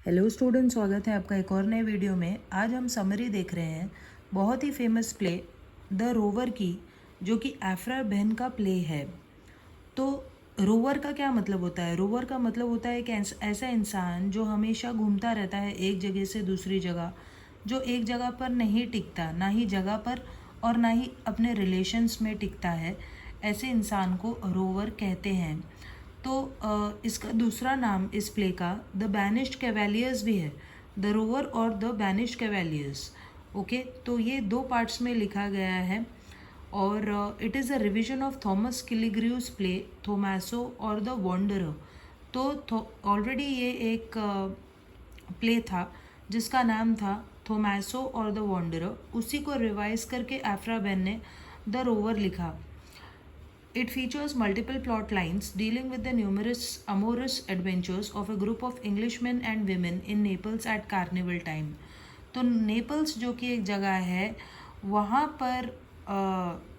Hello student, स्वागत है आपका एक और नए वीडियो में। आज हम समरी देख रहे हैं बहुत ही फेमस प्ले द रोवर की, जो कि एफ्रा बेन का प्ले है। तो रोवर का क्या मतलब होता है? रोवर का मतलब होता है एक ऐसा इंसान जो हमेशा घूमता रहता है एक जगह से दूसरी जगह, जो एक जगह पर नहीं टिकता, ना ही जगह पर और ना ही अपने रिलेशंस में टिकता है। ऐसे इंसान को रोवर कहते हैं। तो इसका दूसरा नाम इस प्ले का द बैनिश्ड कैवेलियर्स भी है, द रोवर और द बैनिश्ड कैवेलियर्स। ओके, तो ये दो पार्ट्स में लिखा गया है और it is a revision of Thomas Killigrew's play Thomaso और द वॉन्डरर। तो ऑलरेडी ये एक प्ले था जिसका नाम था थोमैसो और द वॉन्डरर। उसी को रिवाइज करके एफ्रा बेन ने द रोवर लिखा। It features multiple plot lines dealing with the numerous amorous adventures of a group of Englishmen and women in Naples at carnival time. तो नेपल्स जो कि एक जगह है, वहाँ पर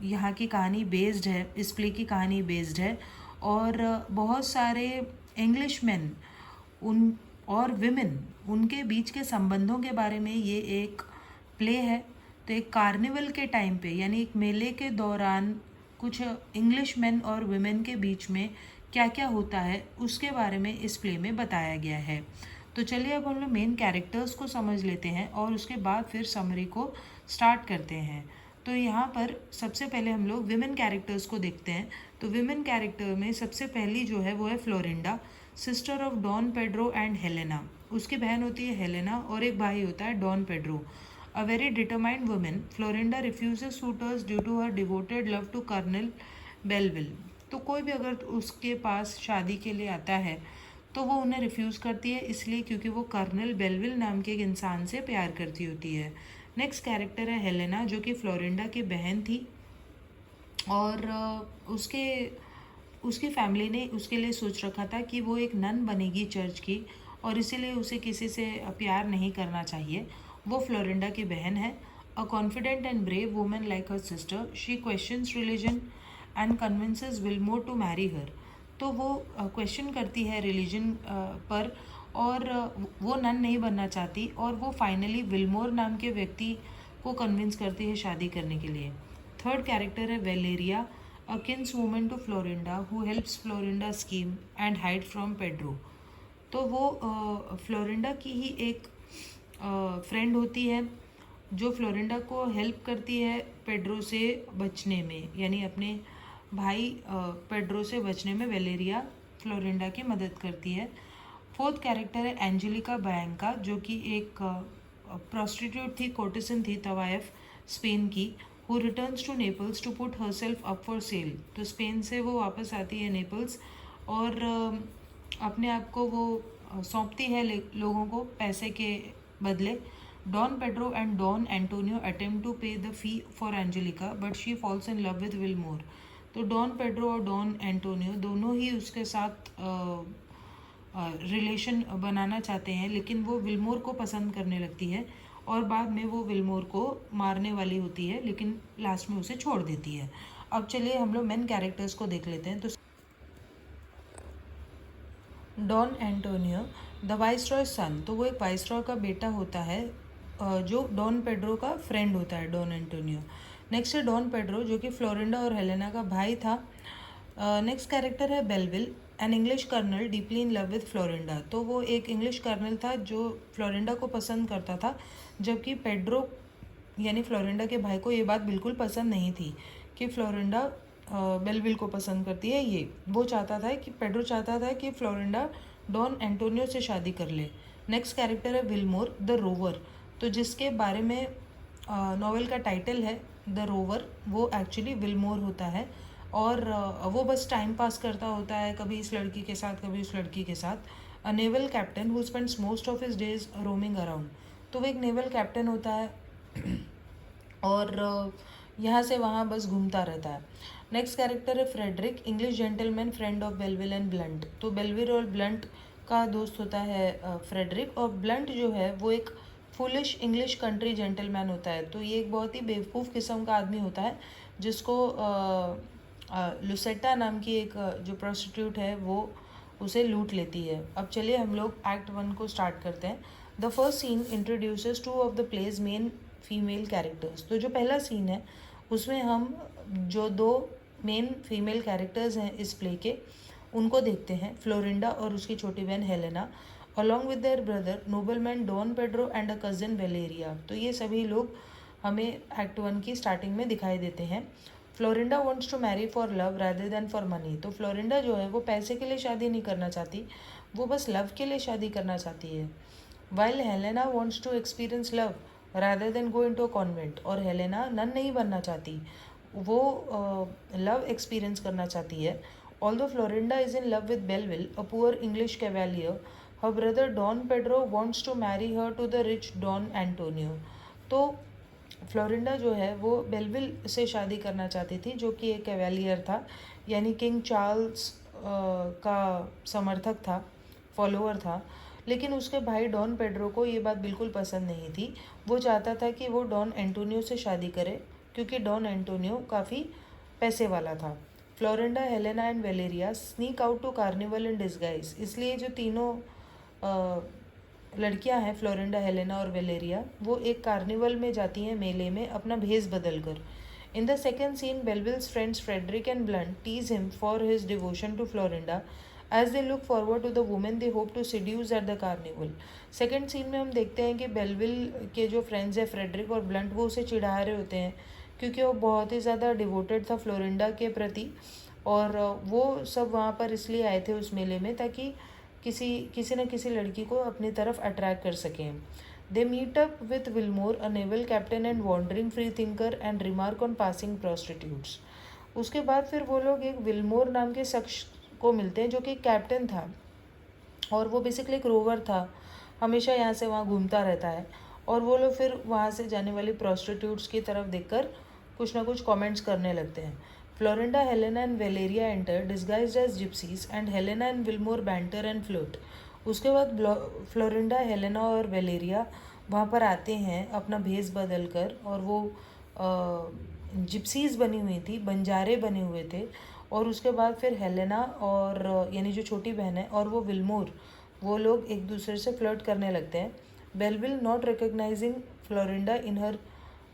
यहाँ की कहानी बेस्ड है, इस प्ले की कहानी बेस्ड है। और बहुत सारे इंग्लिशमैन उन और विमेन, उनके बीच के संबंधों के बारे में ये एक प्ले है। तो एक कार्निवल के टाइम पे, यानी एक मेले के दौरान कुछ इंग्लिश मैन और वुमेन के बीच में क्या क्या होता है उसके बारे में इस प्ले में बताया गया है। तो चलिए अब हम लोग मेन कैरेक्टर्स को समझ लेते हैं और उसके बाद फिर समरी को स्टार्ट करते हैं। तो यहाँ पर सबसे पहले हम लोग विमेन कैरेक्टर्स को देखते हैं। तो विमेन कैरेक्टर में सबसे पहली जो है वो है Florinda, sister of Don Pedro and Helena. उसकी बहन होती है हेलेना और एक भाई होता है Don Pedro. A very determined woman, Florinda refuses suitors due to her devoted love to Colonel Belville. तो कोई भी अगर उसके पास शादी के लिए आता है तो वो उन्हें रिफ्यूज़ करती है, इसलिए क्योंकि वो कर्नल बेलविल नाम के एक इंसान से प्यार करती होती है। नेक्स्ट कैरेक्टर है हेलेना, जो कि फ्लोरिंडा की बहन थी और उसकी फैमिली ने उसके लिए सोच रखा था कि वो एक नन बनेगी चर्च की, और इसीलिए उसे किसी से प्यार नहीं करना चाहिए। वो फ्लोरिंडा की बहन है। A confident and brave woman like her sister, she questions religion and convinces Willmore to marry her. तो वो क्वेश्चन करती है रिलीजन पर, और वो नन नहीं बनना चाहती, और वो फाइनली विलमोर नाम के व्यक्ति को कन्विंस करती है शादी करने के लिए। थर्ड कैरेक्टर है Valeria, a kinswoman to Florinda who helps Florinda scheme and hide from Pedro. तो वो फ्लोरिंडा की ही एक फ्रेंड होती है जो फ्लोरिंडा को हेल्प करती है पेड्रो से बचने में, यानी अपने भाई पेड्रो से बचने में वेलेरिया फ्लोरिंडा की मदद करती है। फोर्थ कैरेक्टर है एंजेलिका बैंका, जो कि एक प्रोस्टिट्यूट थी, कोर्टिसन थी, तवायफ स्पेन की, who returns to Naples to put herself up for sale. तो स्पेन से वो वापस आती है नेपल्स और अपने आप को वो सौंपती है लोगों को पैसे के बदले। Don Pedro and Don Antonio attempt to pay the fee for Angelica but she falls in love with Willmore. तो डॉन पेड्रो और डॉन एंटोनियो दोनों ही उसके साथ रिलेशन बनाना चाहते हैं, लेकिन वो विलमोर को पसंद करने लगती है और बाद में वो विलमोर को मारने वाली होती है, लेकिन लास्ट में उसे छोड़ देती है। अब चलिए हम लोग मेन कैरेक्टर्स को देख लेते हैं। तो डॉन एंटोनियो, द वाइसरॉय सन, तो वो एक वाइसरॉय का बेटा होता है जो डॉन पेड्रो का फ्रेंड होता है, डॉन एंटोनियो। नेक्स्ट है डॉन पेड्रो, जो कि फ्लोरिंडा और हेलेना का भाई था। नेक्स्ट कैरेक्टर है Belvile, an English colonel deeply in love with Florinda. तो वो एक इंग्लिश कर्नल था जो फ्लोरिंडा को पसंद करता था, जबकि पेड्रो यानी फ्लोरिंडा के भाई को ये बात बिल्कुल पसंद नहीं थी कि फ्लोरिंडा बेलविल को पसंद करती है। ये वो चाहता था कि पेड्रो चाहता था कि फ्लोरिंडा डॉन एंटोनियो से शादी कर ले। नेक्स्ट कैरेक्टर है विलमोर द रोवर, तो जिसके बारे में नॉवेल का टाइटल है द रोवर, वो एक्चुअली विलमोर होता है और वो बस टाइम पास करता होता है, कभी इस लड़की के साथ कभी उस लड़की के साथ। अ naval captain who spends most of his days roaming around, तो वो एक नेवल कैप्टन होता है और यहाँ से वहाँ बस घूमता रहता है। नेक्स्ट कैरेक्टर है Frederick, English gentleman friend of Belvile and Blunt. तो बेलविल और ब्लंट का दोस्त होता है फ्रेडरिक, और ब्लंट जो है वो एक फुलिश इंग्लिश कंट्री जेंटलमैन होता है। तो ये एक बहुत ही बेवकूफ़ किस्म का आदमी होता है जिसको लुसेटा नाम की एक जो प्रोस्टिट्यूट है वो उसे लूट लेती है। अब चलिए हम लोग एक्ट 1 को स्टार्ट करते हैं। The first scene introduces 2 of the play's main female characters. तो जो पहला सीन है उसमें हम जो 2 मेन फीमेल कैरेक्टर्स हैं इस प्ले के उनको देखते हैं, फ्लोरिंडा और उसकी छोटी बहन Helena, along with their brother nobleman Don Pedro and a cousin Valeria. तो ये सभी लोग हमें एक्ट 1 की स्टार्टिंग में दिखाई देते हैं। Florinda wants to marry for love rather than for money. तो फ्लोरिंडा जो है वो पैसे के लिए शादी नहीं करना चाहती, वो बस लव के लिए शादी करना चाहती है। While Helena wants to experience love rather than go into a convent. और हेलेना नन नहीं बनना चाहती, वो लव एक्सपीरियंस करना चाहती है। Although Florinda is in love with Belvile, a poor English cavalier, her brother Don Pedro wants to marry her to the rich Don Antonio. तो Florinda जो है वो बेलविल से शादी करना चाहती थी, जो कि एक कैवेलियर था, यानी किंग चार्ल्स का समर्थक था, फॉलोअर था। लेकिन उसके भाई डॉन पेड्रो को ये बात बिल्कुल पसंद नहीं थी। वो चाहता था कि वो डॉन एंटोनियो से शादी करे, क्योंकि डॉन एंटोनियो काफ़ी पैसे वाला था। Florinda, Helena and Valeria sneak out to carnival in disguise. इसलिए जो तीनों लड़कियां हैं, फ्लोरिंडा, हेलेना और वेलेरिया, वो एक कार्निवल में जाती हैं, मेले में, अपना भेस बदल कर। In the second scene Belvile's friends Frederick and Blunt tease him for his devotion to Florinda as they look forward to the women they hope to seduce at the carnival. Second scene में हम देखते हैं कि Belleville के जो friends हैं Frederick और blunt, वो उसे चिढ़ा रहे होते हैं क्योंकि वो बहुत ही ज़्यादा डिवोटेड था फ्लोरिंडा के प्रति। और वो सब वहाँ पर इसलिए आए थे उस मेले में ताकि किसी न किसी लड़की को अपनी तरफ अट्रैक्ट कर सकें। They meet up with Willmore, a naval captain and wandering free thinker, and remark on passing prostitutes. उसके बाद फिर वो लोग एक विलमोर नाम के शख्स को मिलते हैं, जो कि कैप्टन था और वो बेसिकली एक रोवर था, हमेशा यहाँ से वहाँ घूमता रहता है। और वो लोग फिर वहाँ से जाने वाली प्रोस्टिट्यूट्स की तरफ देखकर कुछ ना कुछ कमेंट्स करने लगते हैं। Florinda, Helena and Valeria enter disguised as gypsies and Helena and Willmore banter and flirt. उसके बाद फ्लोरिंडा, हेलेना और वेलेरिया वहाँ पर आते हैं अपना भेस बदल कर, और वो जिप्सीज बनी हुई थी, बंजारे बने हुए थे। और उसके बाद फिर हेलेना और यानी जो छोटी बहन है और वो विलमोर, वो लोग एक दूसरे से फ्लर्ट करने लगते हैं। Belvile not recognising Florinda in her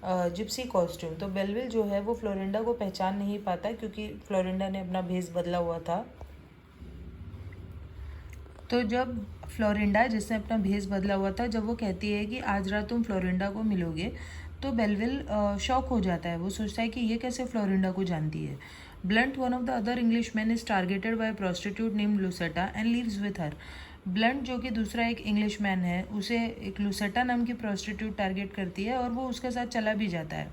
gypsy costume. तो बेलविल जो है वो फ्लोरिंडा को पहचान नहीं पाता क्योंकि फ्लोरिंडा ने अपना भेस बदला हुआ था। तो जब फ्लोरिंडा, जिसने अपना भेस बदला हुआ था, जब वो कहती है कि आज रात तुम फ्लोरिंडा को मिलोगे, तो बेलविल शॉक हो जाता है। वो सोचता है कि ये कैसे फ्लोरिंडा को जानती है। Blunt, one of the other Englishman, is targeted by prostitute named Lucetta and leaves with her. Blunt, जो कि दूसरा एक इंग्लिशमैन है, उसे एक लुसेटा नाम की प्रोस्टिट्यूट टारगेट करती है और वो उसके साथ चला भी जाता है।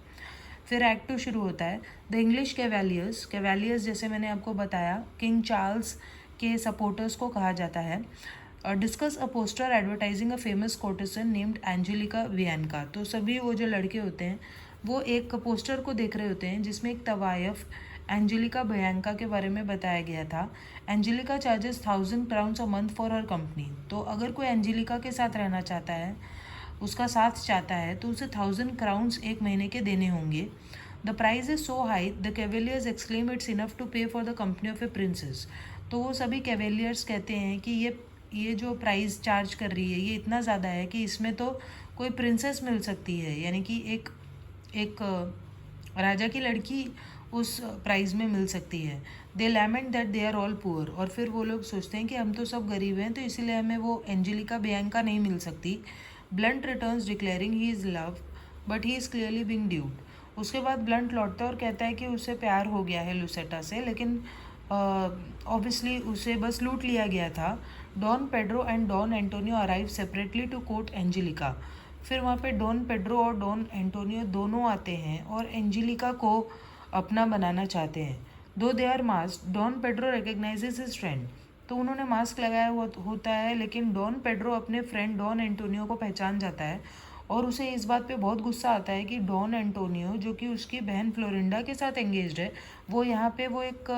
फिर एक्ट 2 शुरू होता है। द इंग्लिश कैवेलियर्स जैसे मैंने आपको बताया, किंग चार्ल्स के सपोर्टर्स को कहा जाता है। Discuss a poster advertising a famous courtesan named Angelica Bianca. तो सभी वो जो लड़के होते हैं वो एक पोस्टर को देख रहे होते हैं जिसमें एक तवायफ एंजेलिका बियांका के बारे में बताया गया था। Angelica charges 1000 crowns a month for her company. तो अगर कोई एंजेलिका के साथ रहना चाहता है, उसका साथ चाहता है, तो उसे 1000 क्राउन्स एक महीने के देने होंगे। The price is so high the cavaliers exclaim it's enough to pay for the company of a princess. तो वो सभी कैवेलियर्स कहते हैं कि ये जो प्राइस चार्ज कर रही है ये इतना ज़्यादा है कि इसमें तो कोई प्रिंसेस मिल सकती है, यानी कि एक राजा की लड़की उस प्राइस में मिल सकती है। They lament that they are all poor. और फिर वो लोग सोचते हैं कि हम तो सब गरीब हैं, तो इसीलिए हमें वो एंजेलिका बियांका नहीं मिल सकती। Blunt returns declaring he is love but he is clearly being ड्यूड। उसके बाद ब्लंट लौटता है और कहता है कि उसे प्यार हो गया है लुसेटा से, लेकिन ऑब्वियसली उसे बस लूट लिया गया था। Don Pedro and Don Antonio arrive separately to court Angelica. फिर वहाँ पे डॉन पेड्रो और डॉन एंटोनियो दोनों आते हैं और एंजेलिका को अपना बनाना चाहते हैं। Though they are mask, Don Pedro recognizes his friend. तो उन्होंने मास्क लगाया हुआ होता है, लेकिन डॉन पेड्रो अपने फ्रेंड डॉन एंटोनियो को पहचान जाता है और उसे इस बात पे बहुत गुस्सा आता है कि डॉन एंटोनियो, जो कि उसकी बहन फ्लोरिंडा के साथ एंगेज्ड है, वो यहाँ पे वो एक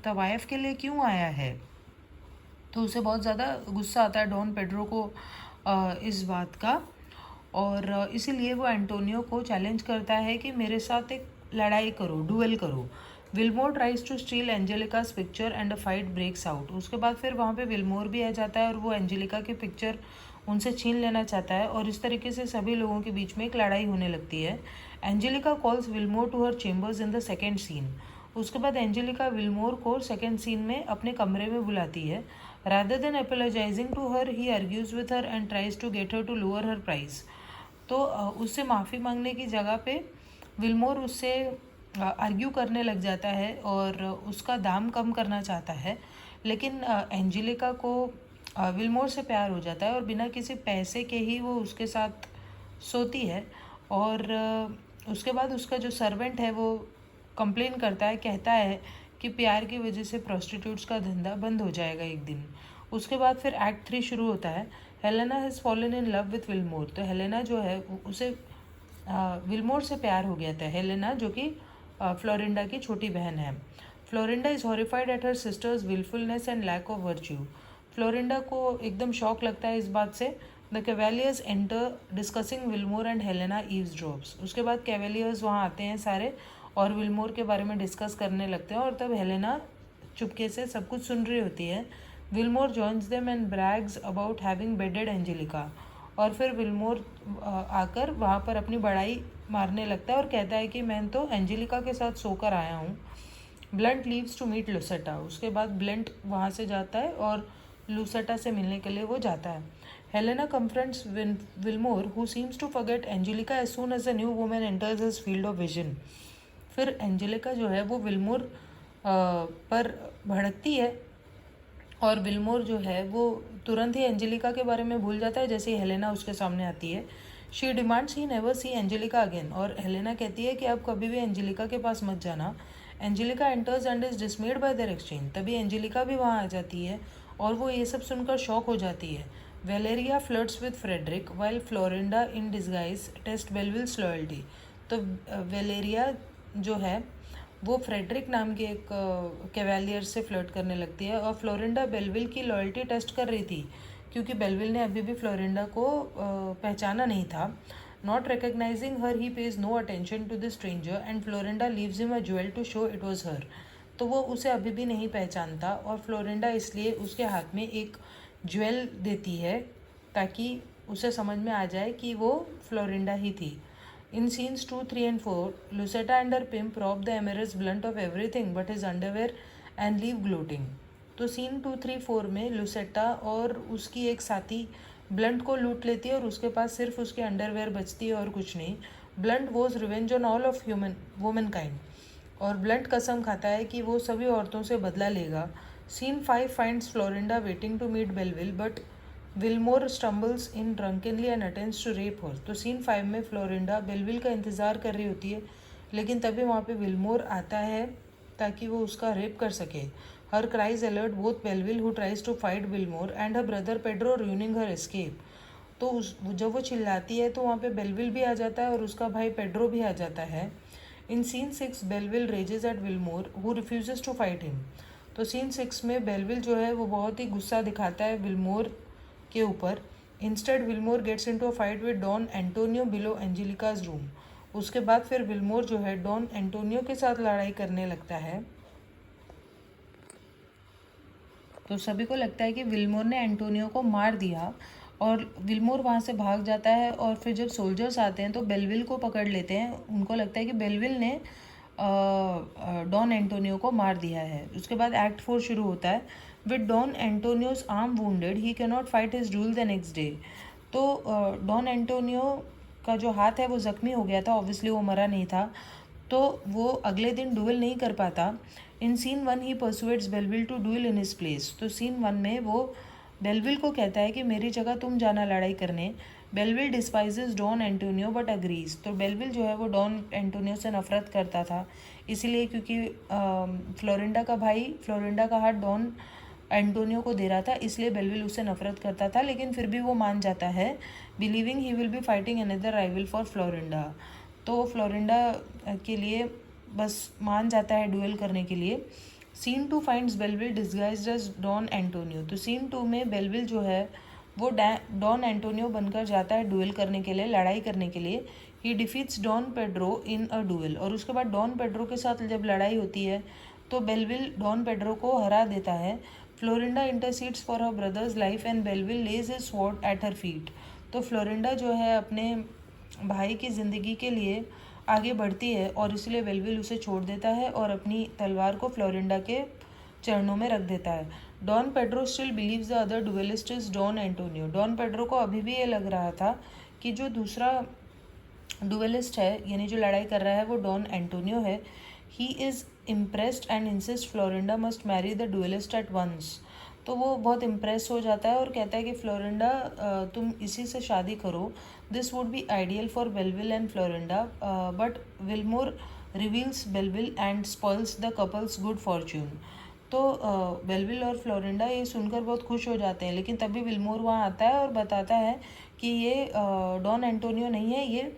तवायफ के लिए क्यों आया है। तो उसे बहुत ज़्यादा गुस्सा आता है डॉन पेड्रो को इस बात का, और इसीलिए वो एंटोनियो को चैलेंज करता है कि मेरे साथ एक लड़ाई करो, डुएल करो। Wilmore tries to steal Angelica's picture and a fight breaks out. उसके बाद फिर वहाँ पे विलमोर भी आ जाता है और वो एंजेलिका की पिक्चर उनसे छीन लेना चाहता है और इस तरीके से सभी लोगों के बीच में एक लड़ाई होने लगती है। Angelica calls Wilmore to her chambers in the second scene. उसके बाद एंजेलिका विलमोर को सेकेंड सीन में अपने कमरे में बुलाती है। Rather than apologizing to her he argues with her and tries to get her to lower her price. तो उससे माफ़ी मांगने की जगह पे विलमोर उससे आर्ग्यू करने लग जाता है और उसका दाम कम करना चाहता है। लेकिन एंजेलिका को विलमोर से प्यार हो जाता है और बिना किसी पैसे के ही वो उसके साथ सोती है। और उसके बाद उसका जो सर्वेंट है वो कंप्लेन करता है, कहता है कि प्यार की वजह से प्रोस्टिट्यूट्स का धंधा बंद हो जाएगा एक दिन। उसके बाद फिर एक्ट 3 शुरू होता है। Helena has fallen in love with Wilmore. तो हेलेना जो है उसे विलमोर से प्यार हो गया था। हेलेना जो कि फ्लोरिंडा की छोटी बहन है। Florinda is horrified at her sister's wilfulness and lack of virtue. Florinda को एकदम शौक लगता है इस बात से। The cavaliers enter discussing Wilmore and Helena eavesdrops. उसके बाद कैवेलियर्स वहाँ आते हैं सारे और विलमोर के बारे में डिस्कस करने लगते हैं और तब हेलेना चुपके से सब कुछ सुन रही होती है। Wilmore joins them and Bragg's about having bedded Angelica. और फिर विलमोर आकर वहाँ पर अपनी बड़ाई मारने लगता है और कहता है कि मैं तो एंजेलिका के साथ सोकर आया हूँ। Blunt leaves to meet Lucetta. उसके बाद ब्लंट वहाँ से जाता है और लुसेटा से मिलने के लिए वो जाता है। Helena confronts Willmore who seems to forget Angelica as soon as a new woman enters his field of vision. फिर एंजेलिका जो है वो विलमोर पर भड़कती है और विलमोर जो है वो तुरंत ही एंजेलिका के बारे में भूल जाता है जैसे ही हेलेना उसके सामने आती है। She demands he never see Angelica again. और हेलेना कहती है कि आप कभी भी एंजेलिका के पास मत जाना। Angelica enters and is डिसमेड bye there exchange. तभी एंजेलिका भी वहाँ आ जाती है और वो ये सब सुनकर शॉक हो जाती है। Valeria flirts with Frederick while Florinda in disguise test Belvile's loyalty. तो वेलेरिया जो है वो फ्रेडरिक नाम के एक कैवेलियर से फ्लर्ट करने लगती है और फ्लोरिंडा बेलविल की लॉयल्टी टेस्ट कर रही थी क्योंकि बेलविल ने अभी भी फ्लोरिंडा को पहचाना नहीं था। Not recognizing her he pays no attention to the stranger and Florinda leaves him a jewel to show it was her. तो वो उसे अभी भी नहीं पहचानता और फ्लोरिंडा इसलिए उसके हाथ में एक ज्वेल देती है ताकि उसे समझ में आ जाए कि वो फ्लोरिंडा ही थी। In scenes 2, 3 and 4, Lucetta and her pimp rob the Emirus blunt of everything but his underwear and leave gloating. तो सीन 2, 3, 4 में लुसेटा और उसकी एक साथी ब्लंट को लूट लेती है और उसके पास सिर्फ उसके अंडरवेयर बचती है और कुछ नहीं। Blunt was revenge on all of human women kind. और ब्लंट कसम खाता है कि वो सभी औरतों से बदला लेगा। Scene 5 finds Florinda waiting to meet Belvile but Wilmore stumbles in drunkenly and attempts to rape her. तो सीन 5 में फ्लोरिंडा बेलविल का इंतज़ार कर रही होती है लेकिन तभी वहाँ पे विलमोर आता है ताकि वो उसका रेप कर सके। Her cries alert both Belvile who tries to fight Wilmore and her brother Pedro ruining her escape. तो जब वो चिल्लाती है तो वहाँ पे बेलविल भी आ जाता है और उसका भाई पेड्रो भी आ जाता है। In scene 6 Belvile rages at Wilmore who refuses to fight him. तो सीन 6 में बेलविल जो है वो बहुत ही गुस्सा दिखाता है विलमोर के ऊपर। Instead Wilmore gets into a fight with Don Antonio below Angelica's room. उसके बाद फिर विलमोर जो है डॉन एंटोनियो के साथ लड़ाई करने लगता है। तो सभी को लगता है कि विलमोर ने एंटोनियो को मार दिया और विलमोर वहाँ से भाग जाता है और फिर जब सोल्जर्स आते हैं तो बेलविल को पकड़ लेते हैं। उनको लगता है कि बेलविल ने डॉन एंटोनियो को मार दिया है। उसके बाद एक्ट 4 शुरू होता है। With Don Antonio's arm wounded he can not fight his duel the next day. तो डॉन एंटोनियो का जो हाथ है वो ज़ख्मी हो गया था, ऑब्वियसली वो मरा नहीं था, तो वो अगले दिन डुएल नहीं कर पाता। In scene 1 he persuades Belvile to duel in his place. तो सीन 1 में वो बेलविल को कहता है कि मेरी जगह तुम जाना लड़ाई करने। Belvile despises Don Antonio but agrees. तो बेलविल जो है वो डॉन एंटोनियो से नफरत करता था इसीलिए क्योंकि फ्लोरिंडा का भाई फ्लोरिंडा का हाथ डॉन एंटोनियो को दे रहा था, इसलिए बेलविल उससे नफरत करता था, लेकिन फिर भी वो मान जाता है believing he will be fighting another rival for Florinda. तो फ्लोरिंडा के लिए बस मान जाता है डुएल करने के लिए। Scene 2 finds Belvile disguised as Don Antonio. तो सीन 2 में बेलविल जो है वो डॉन एंटोनियो बनकर जाता है डुएल करने के लिए, लड़ाई करने के लिए, ही डिफीट्स डॉन पेड्रो इन अ डुएल। और उसके बाद डॉन पेड्रो के साथ जब लड़ाई होती है तो बेलविल डॉन पेड्रो को हरा देता है। Florinda intercedes for her brother's life and Belvile lays his sword at her feet. तो फ्लोरिंडा जो है अपने भाई की ज़िंदगी के लिए आगे बढ़ती है और इसलिए बेलविल उसे छोड़ देता है और अपनी तलवार को फ्लोरिंडा के चरणों में रख देता है। Don Pedro still believes the other duelist is Don Antonio. Don Pedro को अभी भी ये लग रहा था कि जो दूसरा डुएलिस्ट है यानी जो लड़ाई कर रहा है वो डॉन एंटोनियो है। He is impressed and insist Florinda must marry the duelist at once. तो वो बहुत इम्प्रेस हो जाता है और कहता है कि फ्लोरिंडा तुम इसी से शादी करो। This would be ideal for Belvile and Florinda but Wilmore reveals Belvile and spoils the couple's good fortune. तो बेलविल और फ्लोरिंडा ये सुनकर बहुत खुश हो जाते हैं, लेकिन तभी विलमोर वहाँ आता है और बताता है कि ये डॉन एंटोनियो नहीं है, ये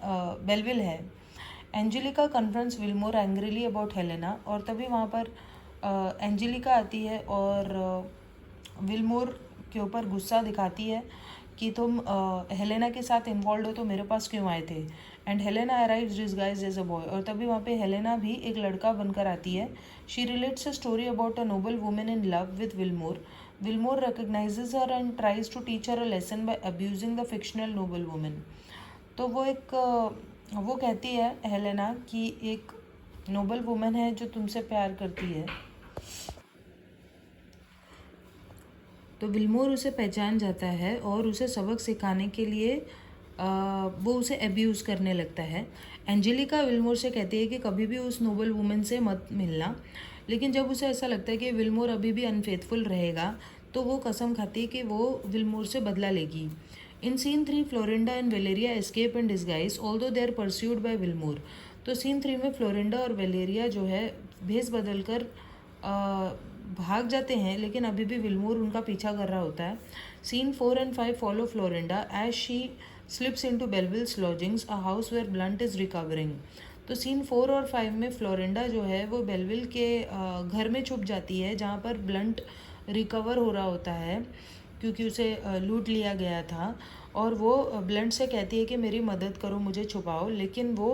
बेलविल है। Angelica confronts Wilmore angrily about Helena. और तभी वहाँ पर एंजेलिका आती है और विलमोर के ऊपर गुस्सा दिखाती है कि तुम हेलेना के साथ इन्वॉल्व हो तो मेरे पास क्यों आए थे। And Helena arrives disguised as a boy. और तभी वहाँ पे हेलेना भी एक लड़का बनकर आती है। She relates a story about a noble women in love with Willmore. Willmore recognizes her and tries to teach her a lesson by abusing the fictional noble women. तो वो कहती है हेलेना कि एक नोबल वुमेन है जो तुमसे प्यार करती है। तो विलमोर उसे पहचान जाता है और उसे सबक सिखाने के लिए वो उसे अब्यूज़ करने लगता है। एंजेलिका विलमोर से कहती है कि कभी भी उस नोबल वुमेन से मत मिलना, लेकिन जब उसे ऐसा लगता है कि विलमोर अभी भी अनफेथफुल रहेगा तो वो कसम खाती है कि वो विलमोर से बदला लेगी। In scene 3 Florinda and Valeria escape in disguise although they are pursued by Wilmore. तो सीन 3 में फ्लोरिंडा और वेलेरिया जो है भेस बदल कर भाग जाते हैं, लेकिन अभी भी विलमोर उनका पीछा कर रहा होता है। Scene 4 and 5 follow Florinda as she slips into Belvile's lodgings, a house where Blunt is recovering. तो सीन 4 और 5 में फ्लोरिंडा जो है वो बेलविल के घर में छुप जाती है जहाँ पर ब्लंट रिकवर हो रहा होता है क्योंकि उसे लूट लिया गया था। और वो ब्लंट से कहती है कि मेरी मदद करो, मुझे छुपाओ, लेकिन वो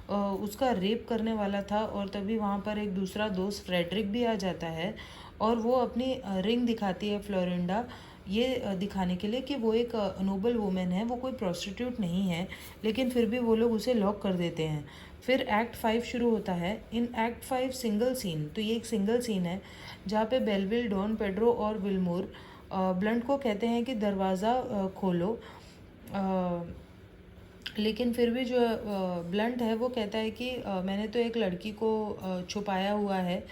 उसका रेप करने वाला था। और तभी वहाँ पर एक दूसरा दोस्त फ्रेडरिक भी आ जाता है और वो अपनी रिंग दिखाती है फ्लोरिंडा ये दिखाने के लिए कि वो एक नोबल वुमेन है, वो कोई प्रोस्टिट्यूट नहीं है, लेकिन फिर भी वो लोग उसे लॉक कर देते हैं। फिर एक्ट 5 शुरू होता है। इन एक्ट 5 सिंगल सीन, तो ये एक सिंगल सीन है जहाँ पे बेलविल, डॉन पेड्रो और विलमोर ब्लंट को कहते हैं कि दरवाज़ा खोलो, लेकिन फिर भी जो ब्लंट है वो कहता है कि मैंने तो एक लड़की को छुपाया हुआ है।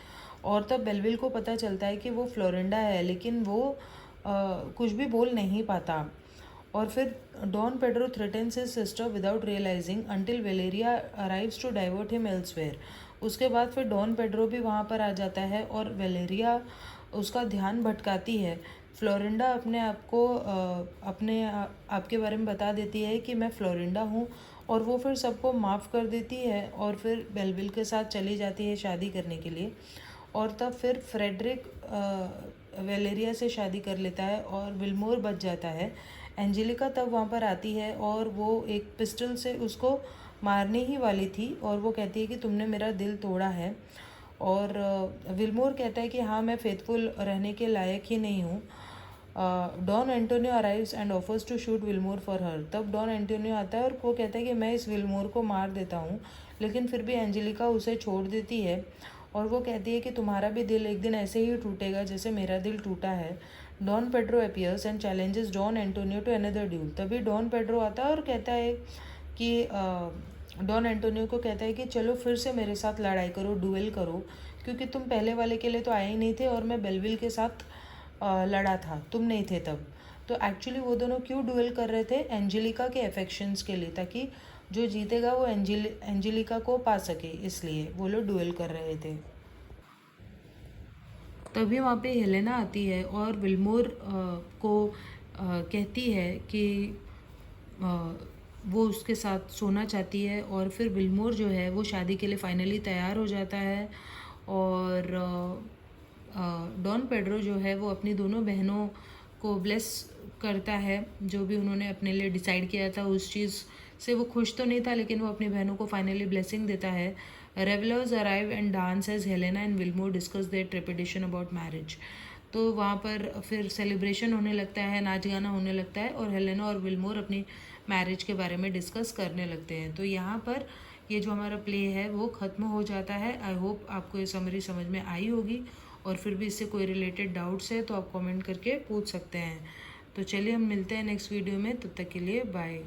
और तब बेलविल को पता चलता है कि वो फ्लोरिंडा है, लेकिन वो कुछ भी बोल नहीं पाता। और फिर Don Pedro threatens his sister without realizing until Valeria arrives to divert him elsewhere. उसके बाद फिर डॉन पेड्रो भी वहाँ पर आ जाता है और वेलेरिया उसका ध्यान भटकाती है। फ्लोरिंडा अपने आप को आपके बारे में बता देती है कि मैं फ्लोरिंडा हूँ, और वो फिर सबको माफ़ कर देती है और फिर बेलविल के साथ चली जाती है शादी करने के लिए। और तब फिर फ्रेडरिक वेलेरिया से शादी कर लेता है और विलमोर बच जाता है। एंजेलिका तब वहाँ पर आती है और वो एक पिस्टल से उसको मारने ही वाली थी और वो कहती है कि तुमने मेरा दिल तोड़ा है। और विलमोर कहता है कि हाँ, मैं फेथफुल रहने के लायक ही नहीं हूँ। Don Antonio arrives and offers to shoot Willmore for her. तब डॉन एंटोनियो आता है और वो कहता है कि मैं इस विलमोर को मार देता हूँ, लेकिन फिर भी एंजेलिका उसे छोड़ देती है और वो कहती है कि तुम्हारा भी दिल एक दिन ऐसे ही टूटेगा जैसे मेरा दिल टूटा है। Don Pedro appears and challenges Don Antonio to another duel. तभी डॉन पेड्रो आता है और कहता है कि डॉन एंटोनियो को कहता है कि चलो फिर से मेरे साथ लड़ाई करो, डुएल करो, क्योंकि तुम पहले वाले के लिए तो आए ही नहीं थे और मैं बेलविल के साथ लड़ा था, तुम नहीं थे तब। तो एक्चुअली वो दोनों क्यों डुएल कर रहे थे? एंजेलिका के अफेक्शंस के लिए, ताकि जो जीतेगा वो एंजेलिका को पा सके, इसलिए वो लोग डुएल कर रहे थे। तभी वहाँ पे हेलेना आती है और विलमोर को कहती है कि वो उसके साथ सोना चाहती है। और फिर विलमोर जो है वो शादी के लिए फाइनली तैयार हो जाता है। और डॉन पेड्रो जो है वो अपनी दोनों बहनों को ब्लेस करता है, जो भी उन्होंने अपने लिए डिसाइड किया था उस चीज़ से वो खुश तो नहीं था, लेकिन वो अपनी बहनों को फाइनली ब्लेसिंग देता है। Revellers arrive and dance as Helena and Wilmore discuss their trepidation about marriage. तो वहाँ पर फिर सेलिब्रेशन होने लगता है, नाच गाना होने लगता है और हेलेना और विल्मोर अपनी मैरिज के बारे में डिस्कस करने लगते हैं। तो यहाँ पर ये जो हमारा प्ले है वो ख़त्म हो जाता है। आई होप आपको ये समरी समझ में आई होगी, और फिर भी इससे कोई रिलेटेड डाउट्स है तो आप कमेंट करके पूछ सकते हैं। तो चलिए हम मिलते हैं नेक्स्ट वीडियो में, तब तक के लिए बाय।